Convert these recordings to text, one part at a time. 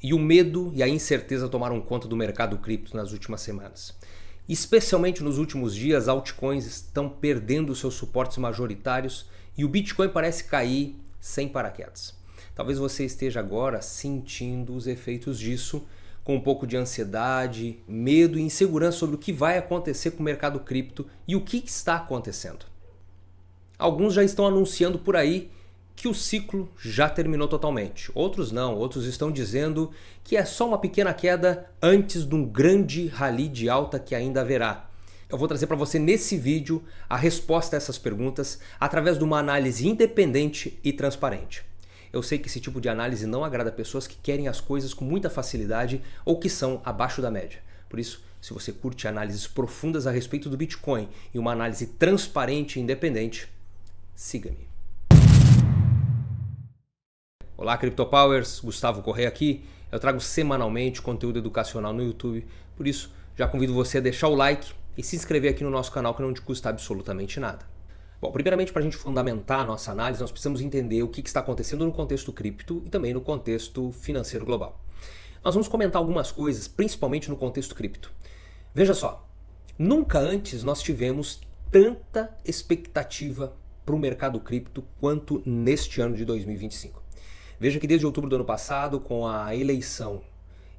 e o medo e a incerteza tomaram conta do mercado cripto nas últimas semanas. Especialmente nos últimos dias, altcoins estão perdendo seus suportes majoritários e o Bitcoin parece cair sem paraquedas. Talvez você esteja agora sentindo os efeitos disso, com um pouco de ansiedade, medo e insegurança sobre o que vai acontecer com o mercado cripto e o que está acontecendo. Alguns já estão anunciando por aí que o ciclo já terminou totalmente. Outros não, outros estão dizendo que é só uma pequena queda antes de um grande rally de alta que ainda haverá. Eu vou trazer para você nesse vídeo a resposta a essas perguntas através de uma análise independente e transparente. Eu sei que esse tipo de análise não agrada pessoas que querem as coisas com muita facilidade ou que são abaixo da média. Por isso, se você curte análises profundas a respeito do Bitcoin e uma análise transparente e independente, siga-me. Olá, CryptoPowers, Gustavo Correia aqui. Eu trago semanalmente conteúdo educacional no YouTube, por isso já convido você a deixar o like e se inscrever aqui no nosso canal que não te custa absolutamente nada. Bom, primeiramente, para a gente fundamentar a nossa análise, nós precisamos entender o que está acontecendo no contexto cripto e também no contexto financeiro global. Nós vamos comentar algumas coisas, principalmente no contexto cripto. Veja só, nunca antes nós tivemos tanta expectativa para o mercado cripto quanto neste ano de 2025. Veja que desde outubro do ano passado, com a eleição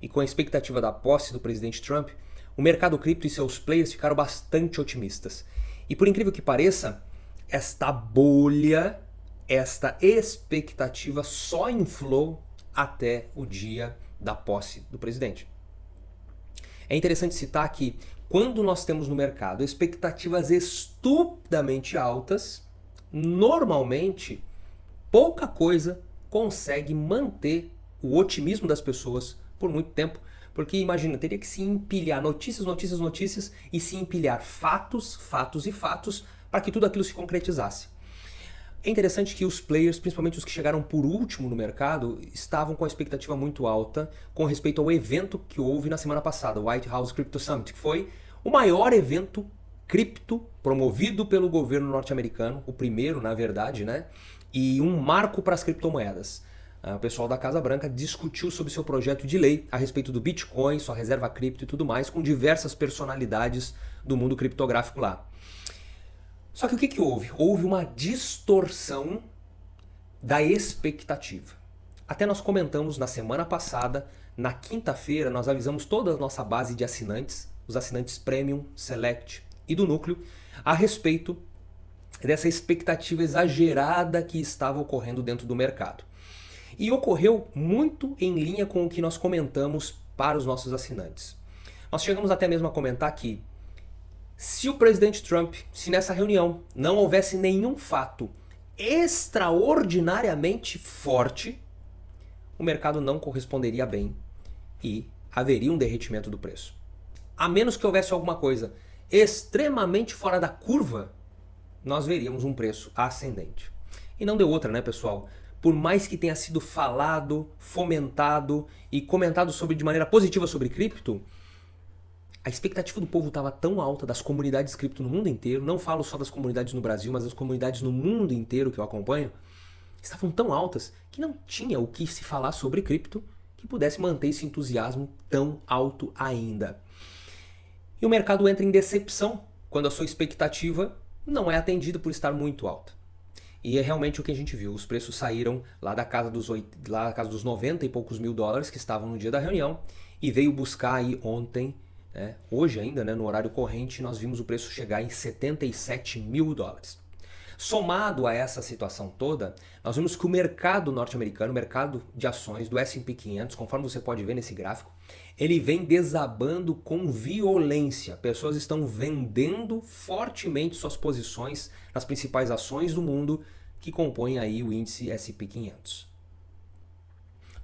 e com a expectativa da posse do presidente Trump, o mercado cripto e seus players ficaram bastante otimistas. E por incrível que pareça, esta bolha, esta expectativa só inflou até o dia da posse do presidente. É interessante citar que quando nós temos no mercado expectativas estupidamente altas, normalmente pouca coisa consegue manter o otimismo das pessoas por muito tempo, porque imagina, teria que se empilhar notícias e se empilhar fatos para que tudo aquilo se concretizasse. É interessante que os players, principalmente os que chegaram por último no mercado, estavam com a expectativa muito alta com respeito ao evento que houve na semana passada, o White House Crypto Summit, que foi o maior evento cripto promovido pelo governo norte-americano, o primeiro, na verdade, né? E um marco para as criptomoedas. O pessoal da Casa Branca discutiu sobre seu projeto de lei a respeito do Bitcoin, sua reserva cripto e tudo mais, com diversas personalidades do mundo criptográfico lá. Só que o que houve? Houve uma distorção da expectativa. Até nós comentamos na semana passada, na quinta-feira, nós avisamos toda a nossa base de assinantes, os assinantes Premium, Select e do Núcleo, a respeito dessa expectativa exagerada que estava ocorrendo dentro do mercado. E ocorreu muito em linha com o que nós comentamos para os nossos assinantes. Nós chegamos até mesmo a comentar que se o presidente Trump, se nessa reunião não houvesse nenhum fato extraordinariamente forte, o mercado não corresponderia bem e haveria um derretimento do preço. A menos que houvesse alguma coisa extremamente fora da curva, nós veríamos um preço ascendente. E não deu outra, né, pessoal? Por mais que tenha sido falado, fomentado e comentado de maneira positiva sobre cripto, a expectativa do povo estava tão alta, das comunidades cripto no mundo inteiro, não falo só das comunidades no Brasil, mas das comunidades no mundo inteiro que eu acompanho, estavam tão altas que não tinha o que se falar sobre cripto que pudesse manter esse entusiasmo tão alto ainda. E o mercado entra em decepção quando a sua expectativa não é atendida por estar muito alta. E é realmente o que a gente viu. Os preços saíram lá da casa dos 90 e poucos mil dólares que estavam no dia da reunião e veio buscar aí ontem, né, hoje ainda, né, no horário corrente, nós vimos o preço chegar em 77 mil dólares. Somado a essa situação toda, nós vimos que o mercado norte-americano, o mercado de ações do S&P 500, conforme você pode ver nesse gráfico, ele vem desabando com violência. Pessoas estão vendendo fortemente suas posições nas principais ações do mundo que compõem aí o índice S&P 500.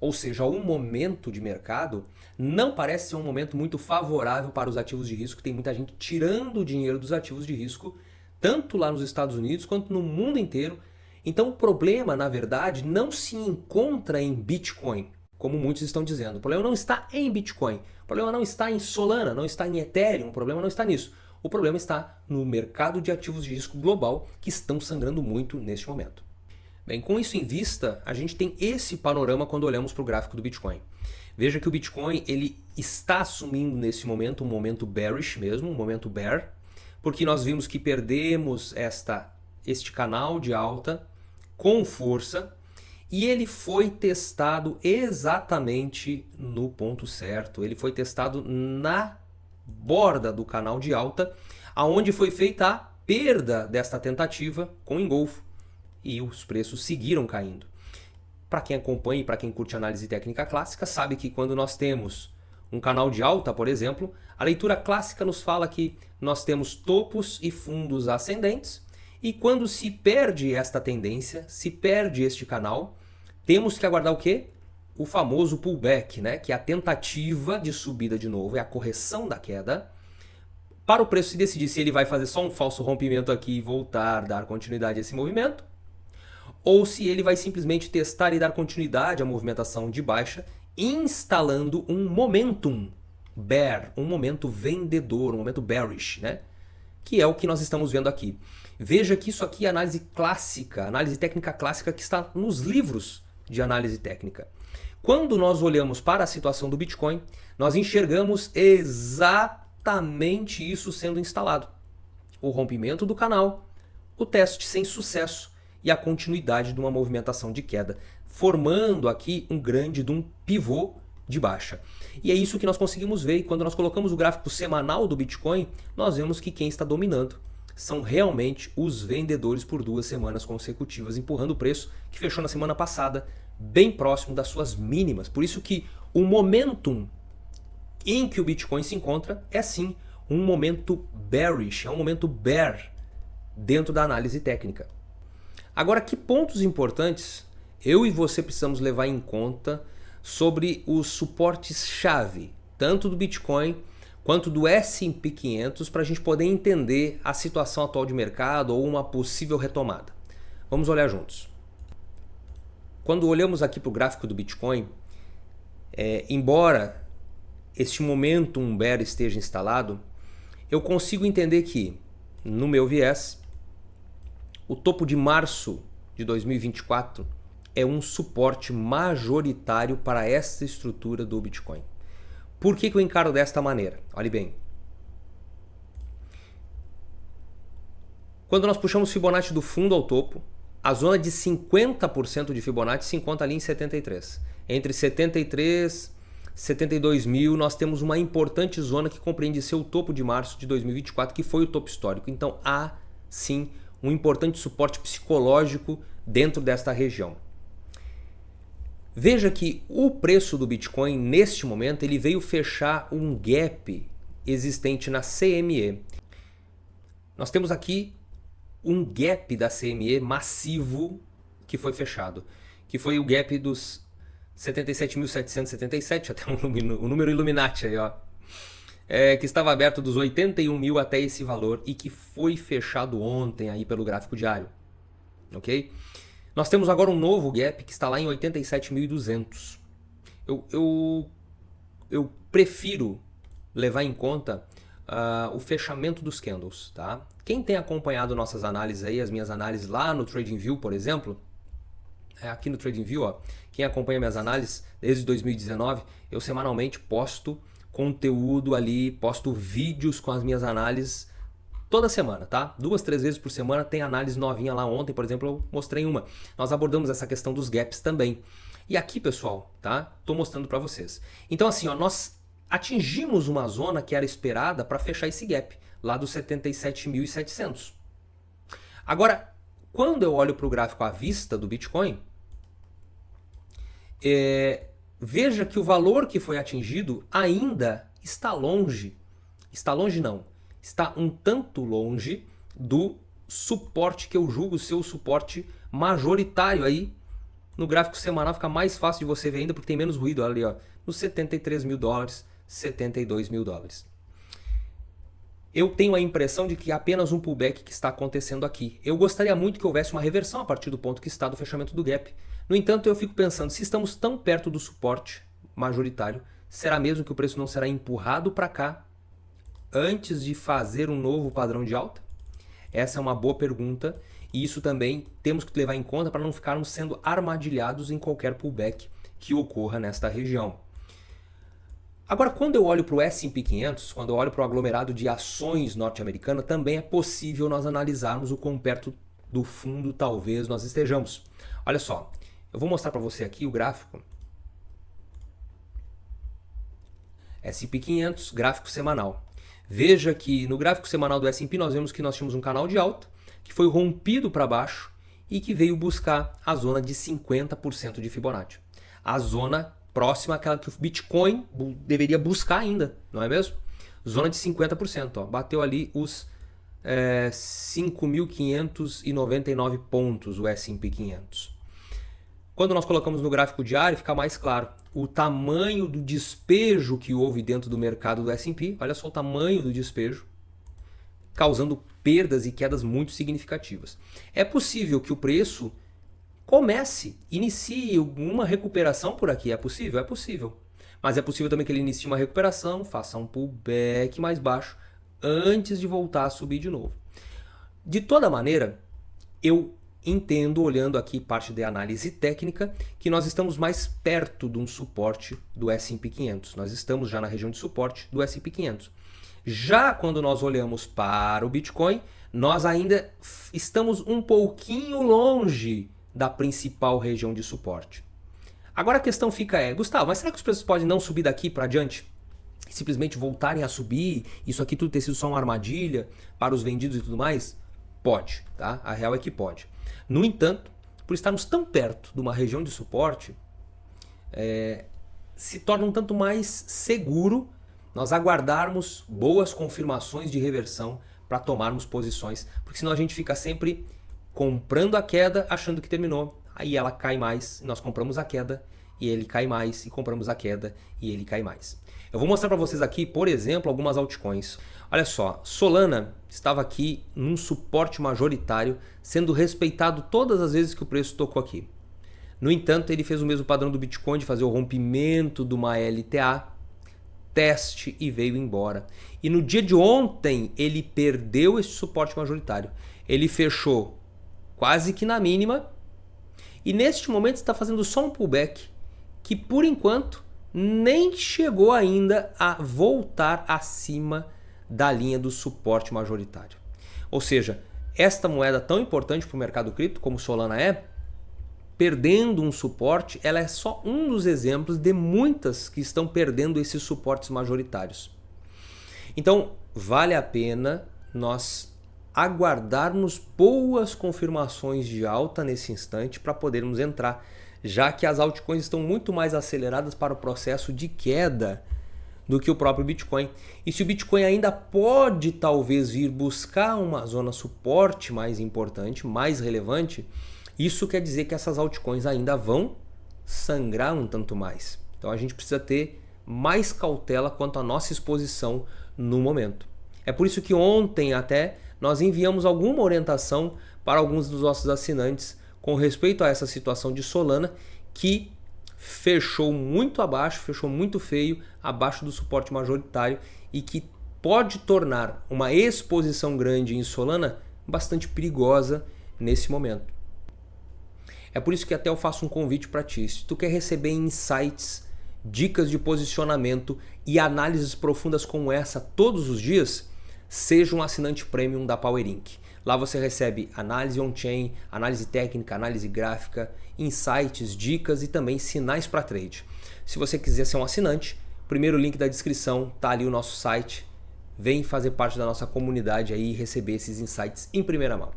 Ou seja, o momento de mercado não parece ser um momento muito favorável para os ativos de risco. Tem muita gente tirando o dinheiro dos ativos de risco, tanto lá nos Estados Unidos quanto no mundo inteiro. Então o problema, na verdade, não se encontra em Bitcoin, como muitos estão dizendo. O problema não está em Bitcoin, o problema não está em Solana, não está em Ethereum, o problema não está nisso. O problema está no mercado de ativos de risco global que estão sangrando muito neste momento. Bem, com isso em vista, a gente tem esse panorama quando olhamos para o gráfico do Bitcoin. Veja que o Bitcoin ele está assumindo nesse momento um momento bearish mesmo, um momento bear, porque nós vimos que perdemos este canal de alta com força e ele foi testado exatamente no ponto certo. Ele foi testado na borda do canal de alta, aonde foi feita a perda desta tentativa com engolfo e os preços seguiram caindo. Para quem acompanha e para quem curte análise técnica clássica, sabe que quando nós temos um canal de alta, por exemplo, a leitura clássica nos fala que nós temos topos e fundos ascendentes, e quando se perde esta tendência, se perde este canal, temos que aguardar o quê? O famoso pullback, né? Que é a tentativa de subida de novo, é a correção da queda, para o preço se decidir se ele vai fazer só um falso rompimento aqui e voltar, dar continuidade a esse movimento, ou se ele vai simplesmente testar e dar continuidade à movimentação de baixa, instalando um momentum bear, um momento vendedor, um momento bearish, né? Que é o que nós estamos vendo aqui. Veja que isso aqui é análise clássica, análise técnica clássica que está nos livros de análise técnica. Quando nós olhamos para a situação do Bitcoin, nós enxergamos exatamente isso sendo instalado. O rompimento do canal, o teste sem sucesso e a continuidade de uma movimentação de queda, formando aqui um pivô de baixa. E é isso que nós conseguimos ver, e quando nós colocamos o gráfico semanal do Bitcoin, nós vemos que quem está dominando são realmente os vendedores por 2 semanas consecutivas, empurrando o preço que fechou na semana passada bem próximo das suas mínimas. Por isso que o momentum em que o Bitcoin se encontra é sim um momento bearish, é um momento bear dentro da análise técnica. Agora, que pontos importantes eu e você precisamos levar em conta sobre os suportes-chave, tanto do Bitcoin quanto do S&P 500, para a gente poder entender a situação atual de mercado ou uma possível retomada. Vamos olhar juntos. Quando olhamos aqui para o gráfico do Bitcoin, embora este momento bear esteja instalado, eu consigo entender que, no meu viés, o topo de março de 2024 é um suporte majoritário para essa estrutura do Bitcoin. Por que eu encaro desta maneira? Olhe bem. Quando nós puxamos Fibonacci do fundo ao topo, a zona de 50% de Fibonacci se encontra ali em 73. Entre 73 e 72 mil, nós temos uma importante zona que compreende seu topo de março de 2024, que foi o topo histórico. Então há, sim, um importante suporte psicológico dentro desta região. Veja que o preço do Bitcoin, neste momento, ele veio fechar um gap existente na CME. Nós temos aqui um gap da CME massivo que foi fechado, que foi o gap dos 77.777, até o número Illuminati aí, ó. Que estava aberto dos 81 mil até esse valor e que foi fechado ontem aí pelo gráfico diário, ok? Nós temos agora um novo gap que está lá em 87.200. Eu prefiro levar em conta o fechamento dos candles, tá? Quem tem acompanhado nossas análises aí, as minhas análises lá no TradingView, por exemplo, aqui no TradingView, ó, quem acompanha minhas análises desde 2019, eu semanalmente posto conteúdo ali, posto vídeos com as minhas análises toda semana, tá? 2, 3 vezes por semana tem análise novinha lá. Ontem, por exemplo, eu mostrei uma. Nós abordamos essa questão dos gaps também. E aqui, pessoal, tá? Tô mostrando para vocês. Então, assim, ó, nós atingimos uma zona que era esperada para fechar esse gap, lá dos 77.700. Agora, quando eu olho para o gráfico à vista do Bitcoin, veja que o valor que foi atingido ainda está longe. Está longe não. Está um tanto longe do suporte que eu julgo ser o suporte majoritário aí. No gráfico semanal fica mais fácil de você ver ainda porque tem menos ruído ali, ó, nos 73 mil dólares, 72 mil dólares. Eu tenho a impressão de que é apenas um pullback que está acontecendo aqui. Eu gostaria muito que houvesse uma reversão a partir do ponto que está do fechamento do gap. No entanto, eu fico pensando, se estamos tão perto do suporte majoritário, será mesmo que o preço não será empurrado para cá antes de fazer um novo padrão de alta? Essa é uma boa pergunta E isso também temos que levar em conta para não ficarmos sendo armadilhados em qualquer pullback que ocorra nesta região. Agora, quando eu olho para o S&P 500, quando eu olho para o aglomerado de ações norte-americana, também é possível nós analisarmos o quão perto do fundo talvez nós estejamos. Olha só, eu vou mostrar para você aqui o gráfico. S&P 500, gráfico semanal. Veja que no gráfico semanal do S&P nós vemos que nós tínhamos um canal de alta, que foi rompido para baixo e que veio buscar a zona de 50% de Fibonacci. A zona próxima àquela que o Bitcoin deveria buscar ainda, não é mesmo? Zona de 50%, ó, bateu ali os 5.599 pontos o S&P 500. Quando nós colocamos no gráfico diário, fica mais claro o tamanho do despejo que houve dentro do mercado do S&P. Olha só o tamanho do despejo, causando perdas e quedas muito significativas. É possível que o preço inicie uma recuperação por aqui. É possível? É possível. Mas é possível também que ele inicie uma recuperação, faça um pullback mais baixo, antes de voltar a subir de novo. De toda maneira, eu entendo, olhando aqui parte da análise técnica, que nós estamos mais perto de um suporte do S&P 500. Nós estamos já na região de suporte do S&P 500. Já quando nós olhamos para o Bitcoin, nós ainda estamos um pouquinho longe da principal região de suporte. Agora a questão fica Gustavo, mas será que os preços podem não subir daqui para adiante? Simplesmente voltarem a subir, isso aqui tudo ter sido só uma armadilha para os vendidos e tudo mais? Pode, tá? A real é que pode. No entanto, por estarmos tão perto de uma região de suporte, se torna um tanto mais seguro nós aguardarmos boas confirmações de reversão para tomarmos posições, porque senão a gente fica sempre comprando a queda achando que terminou, aí ela cai mais, nós compramos a queda e ele cai mais, e compramos a queda e ele cai mais. Eu vou mostrar para vocês aqui, por exemplo, algumas altcoins. Olha só, Solana estava aqui num suporte majoritário, sendo respeitado todas as vezes que o preço tocou aqui. No entanto, ele fez o mesmo padrão do Bitcoin de fazer o rompimento de uma LTA, teste e veio embora. E no dia de ontem ele perdeu esse suporte majoritário. Ele fechou quase que na mínima e neste momento está fazendo só um pullback que por enquanto nem chegou ainda a voltar acima da linha do suporte majoritário. Ou seja, esta moeda tão importante para o mercado cripto como Solana perdendo um suporte, ela é só um dos exemplos de muitas que estão perdendo esses suportes majoritários. Então, vale a pena nós aguardarmos boas confirmações de alta nesse instante para podermos entrar, já que as altcoins estão muito mais aceleradas para o processo de queda do que o próprio Bitcoin. E se o Bitcoin ainda pode talvez vir buscar uma zona suporte mais importante, mais relevante, isso quer dizer que essas altcoins ainda vão sangrar um tanto mais. Então a gente precisa ter mais cautela quanto à nossa exposição no momento. É por isso que ontem até nós enviamos alguma orientação para alguns dos nossos assinantes com respeito a essa situação de Solana, que fechou muito abaixo, fechou muito feio, abaixo do suporte majoritário e que pode tornar uma exposição grande em Solana bastante perigosa nesse momento. É por isso que até eu faço um convite para ti. Se tu quer receber insights, dicas de posicionamento e análises profundas como essa todos os dias, seja um assinante premium da Power Inc. Lá você recebe análise on-chain, análise técnica, análise gráfica, insights, dicas e também sinais para trade. Se você quiser ser um assinante, primeiro link da descrição, tá ali o nosso site. Vem fazer parte da nossa comunidade aí e receber esses insights em primeira mão.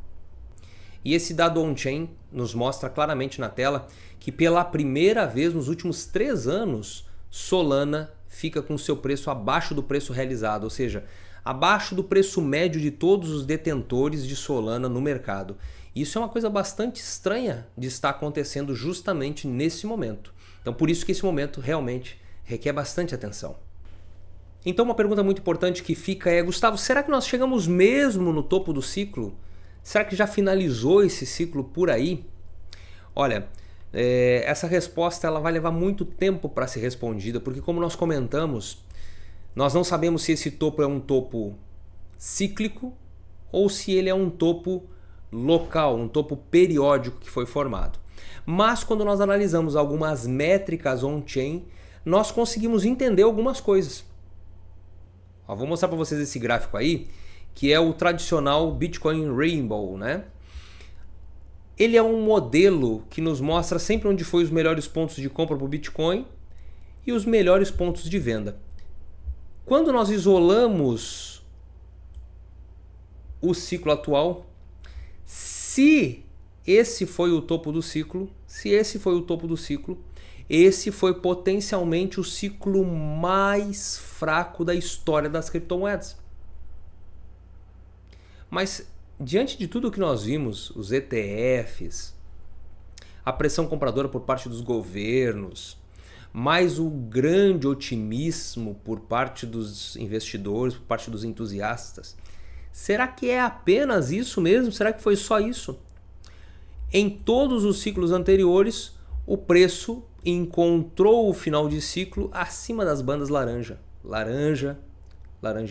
E esse dado on-chain nos mostra claramente na tela que pela primeira vez nos últimos 3 anos, Solana fica com seu preço abaixo do preço realizado, ou seja, abaixo do preço médio de todos os detentores de Solana no mercado. Isso é uma coisa bastante estranha de estar acontecendo justamente nesse momento. Então por isso que esse momento realmente requer bastante atenção. Então uma pergunta muito importante que fica Gustavo, será que nós chegamos mesmo no topo do ciclo? Será que já finalizou esse ciclo por aí? Olha, essa resposta ela vai levar muito tempo para ser respondida, porque como nós comentamos, nós não sabemos se esse topo é um topo cíclico ou se ele é um topo local, um topo periódico que foi formado. Mas quando nós analisamos algumas métricas on-chain, nós conseguimos entender algumas coisas. Ó, vou mostrar para vocês esse gráfico aí, que é o tradicional Bitcoin Rainbow, né? Ele é um modelo que nos mostra sempre onde foi os melhores pontos de compra para o Bitcoin e os melhores pontos de venda. Quando nós isolamos o ciclo atual, se esse foi o topo do ciclo, esse foi potencialmente o ciclo mais fraco da história das criptomoedas. Mas diante de tudo que nós vimos, os ETFs, a pressão compradora por parte dos governos, mais o grande otimismo por parte dos investidores, por parte dos entusiastas, será que é apenas isso mesmo? Será que foi só isso? Em todos os ciclos anteriores, o preço encontrou o final de ciclo acima das bandas laranja, laranja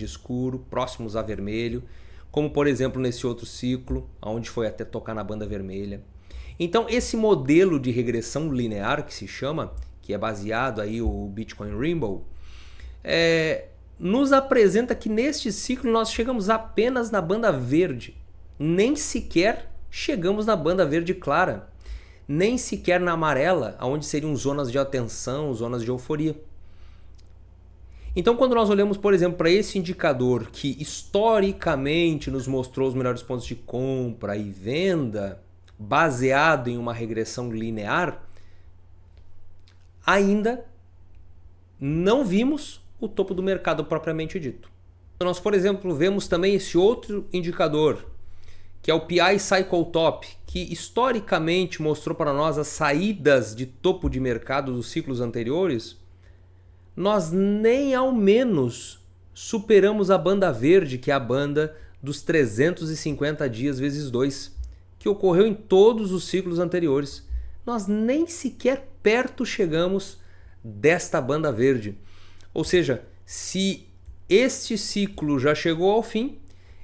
escuro, próximos a vermelho, como por exemplo nesse outro ciclo, onde foi até tocar na banda vermelha. Então esse modelo de regressão linear que se chama, que é baseado aí o Bitcoin Rainbow, nos apresenta que neste ciclo nós chegamos apenas na banda verde, nem sequer chegamos na banda verde clara, nem sequer na amarela, onde seriam zonas de atenção, zonas de euforia. Então quando nós olhamos, por exemplo, para esse indicador que historicamente nos mostrou os melhores pontos de compra e venda, baseado em uma regressão linear, ainda não vimos o topo do mercado propriamente dito. Nós, por exemplo, vemos também esse outro indicador, que é o PI Cycle Top, que historicamente mostrou para nós as saídas de topo de mercado dos ciclos anteriores. Nós nem ao menos superamos a banda verde, que é a banda dos 350 dias vezes 2, que ocorreu em todos os ciclos anteriores. Nós nem sequer perto chegamos desta banda verde. Ou seja, se este ciclo já chegou ao fim,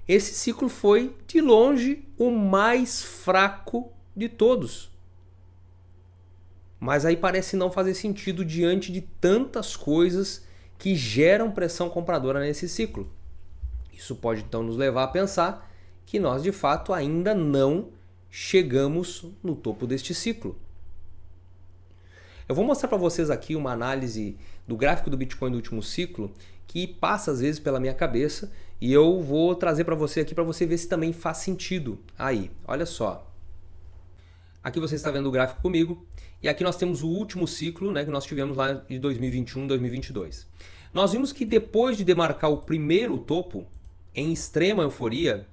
esse ciclo foi, de longe, o mais fraco de todos. Mas aí parece não fazer sentido diante de tantas coisas que geram pressão compradora nesse ciclo. Isso pode então nos levar a pensar que nós de fato ainda não chegamos no topo deste ciclo. Eu vou mostrar para vocês aqui uma análise do gráfico do Bitcoin do último ciclo que passa às vezes pela minha cabeça e eu vou trazer para você aqui para você ver se também faz sentido. Aí, olha só. Aqui você está vendo o gráfico comigo e aqui nós temos o último ciclo, né, que nós tivemos lá de 2021, 2022. Nós vimos que depois de demarcar o primeiro topo, em extrema euforia,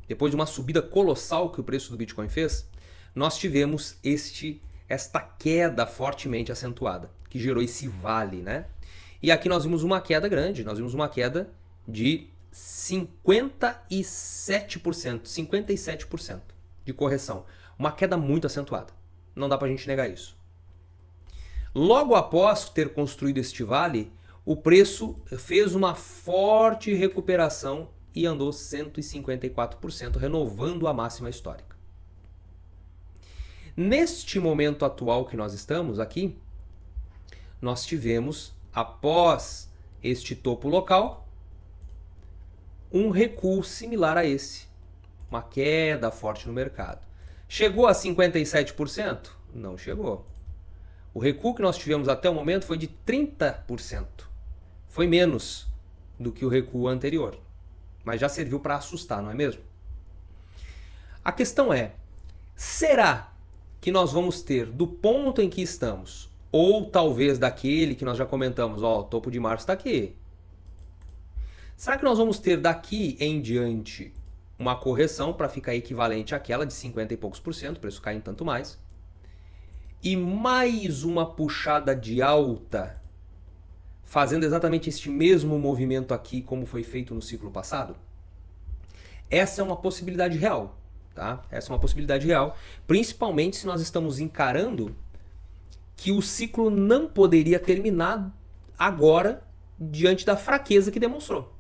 depois de uma subida colossal que o preço do Bitcoin fez, nós tivemos esta queda fortemente acentuada, que gerou esse vale, né? E aqui nós vimos uma queda grande, nós vimos uma queda de 57% de correção. Uma queda muito acentuada. Não dá pra gente negar isso. Logo após ter construído este vale, o preço fez uma forte recuperação e andou 154%, renovando a máxima histórica. Neste momento atual que nós estamos aqui, nós tivemos, após este topo local, um recuo similar a esse. Uma queda forte no mercado. Chegou a 57%? Não chegou. O recuo que nós tivemos até o momento foi de 30%. Foi menos do que o recuo anterior. Mas já serviu para assustar, não é mesmo? A questão é, será que nós vamos ter do ponto em que estamos, ou talvez daquele que nós já comentamos, ó, o topo de março está aqui. Será que nós vamos ter daqui em diante uma correção para ficar equivalente àquela de 50 e poucos por cento, o preço cai em tanto mais, e mais uma puxada de alta, fazendo exatamente este mesmo movimento aqui como foi feito no ciclo passado? Essa é uma possibilidade real, tá? Essa é uma possibilidade real, principalmente se nós estamos encarando que o ciclo não poderia terminar agora diante da fraqueza que demonstrou.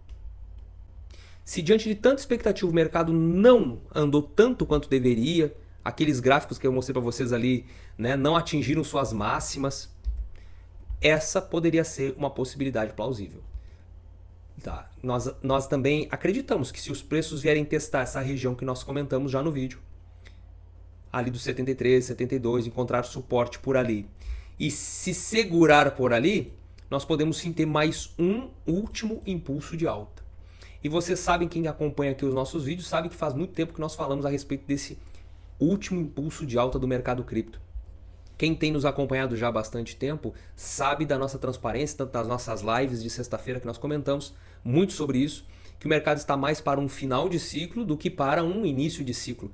Se diante de tanta expectativa o mercado não andou tanto quanto deveria, aqueles gráficos que eu mostrei para vocês ali, né, não atingiram suas máximas, essa poderia ser uma possibilidade plausível. Tá. Nós também acreditamos que se os preços vierem testar essa região que nós comentamos já no vídeo, ali dos 73, 72, encontrar suporte por ali, e se segurar por ali, nós podemos sim ter mais um último impulso de alta. E vocês sabem, quem acompanha aqui os nossos vídeos, sabe que faz muito tempo que nós falamos a respeito desse último impulso de alta do mercado cripto. Quem tem nos acompanhado já há bastante tempo sabe da nossa transparência, tanto das nossas lives de sexta-feira que nós comentamos muito sobre isso, que o mercado está mais para um final de ciclo do que para um início de ciclo.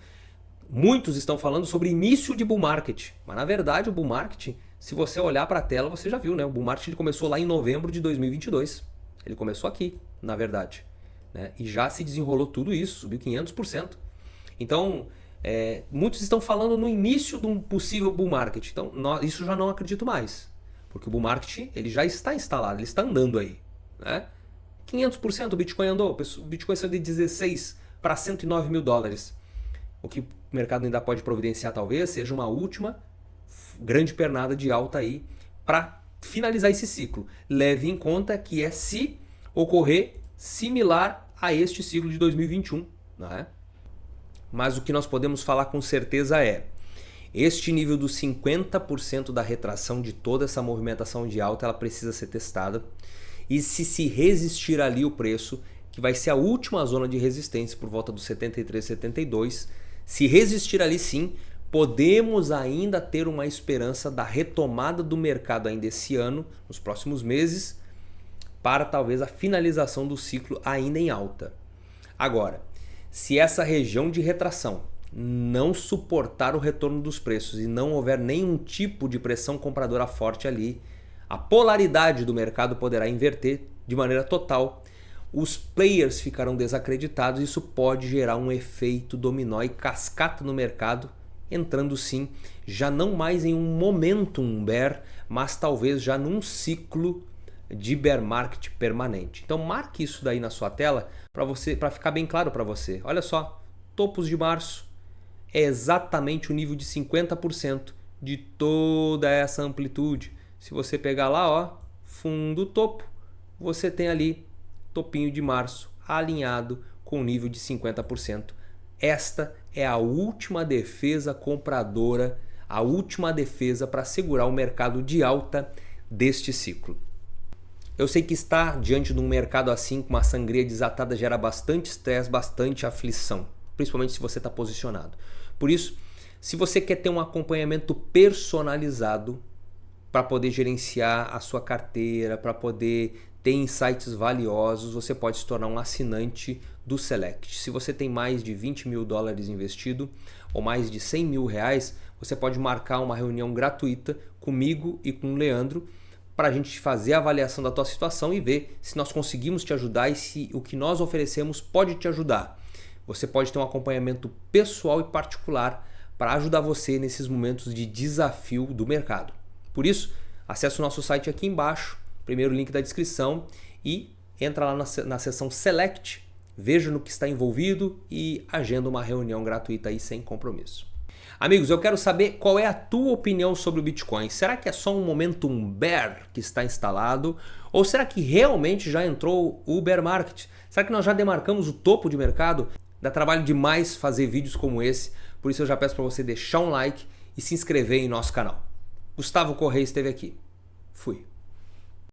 Muitos estão falando sobre início de bull market, mas na verdade o bull market, se você olhar para a tela, você já viu, né? O bull market ele começou lá em novembro de 2022. Ele começou aqui, na verdade, né? E já se desenrolou tudo isso, subiu 500%. Então, muitos estão falando no início de um possível bull market. Então, isso eu já não acredito mais, porque o bull market ele já está instalado, ele está andando aí, né? 500% o Bitcoin andou, o Bitcoin saiu de 16 para 109 mil dólares. O que o mercado ainda pode providenciar talvez seja uma última grande pernada de alta aí para finalizar esse ciclo. Leve em conta que é se ocorrer similar a este ciclo de 2021, né? Mas o que nós podemos falar com certeza é este nível dos 50% da retração de toda essa movimentação de alta, ela precisa ser testada. E se resistir ali o preço, que vai ser a última zona de resistência por volta dos 73, 72, se resistir ali sim, podemos ainda ter uma esperança da retomada do mercado ainda esse ano, nos próximos meses, para talvez a finalização do ciclo ainda em alta. Agora, se essa região de retração não suportar o retorno dos preços e não houver nenhum tipo de pressão compradora forte ali, a polaridade do mercado poderá inverter de maneira total. Os players ficarão desacreditados e isso pode gerar um efeito dominó e cascata no mercado, entrando sim, já não mais em um momentum bear, mas talvez já num ciclo de bear market permanente. Então marque isso daí na sua tela para ficar bem claro para você. Olha só, topos de março é exatamente o nível de 50% de toda essa amplitude. Se você pegar lá, ó, fundo topo, você tem ali topinho de março alinhado com o nível de 50%. Esta é a última defesa compradora, a última defesa para segurar o mercado de alta deste ciclo. Eu sei que estar diante de um mercado assim, com uma sangria desatada, gera bastante estresse, bastante aflição, principalmente se você está posicionado. Por isso, se você quer ter um acompanhamento personalizado para poder gerenciar a sua carteira, para poder ter insights valiosos, você pode se tornar um assinante do Select. Se você tem mais de 20 mil dólares investido ou mais de 100 mil reais, você pode marcar uma reunião gratuita comigo e com o Leandro para a gente fazer a avaliação da tua situação e ver se nós conseguimos te ajudar e se o que nós oferecemos pode te ajudar. Você pode ter um acompanhamento pessoal e particular para ajudar você nesses momentos de desafio do mercado. Por isso, acesse o nosso site aqui embaixo, primeiro link da descrição, e entra lá na seção Select, veja no que está envolvido e agenda uma reunião gratuita aí sem compromisso. Amigos, eu quero saber qual é a tua opinião sobre o Bitcoin. Será que é só um momentum bear que está instalado? Ou será que realmente já entrou o bear market? Será que nós já demarcamos o topo de mercado? Dá trabalho demais fazer vídeos como esse, por isso eu já peço para você deixar um like e se inscrever em nosso canal. Gustavo Correia esteve aqui. Fui.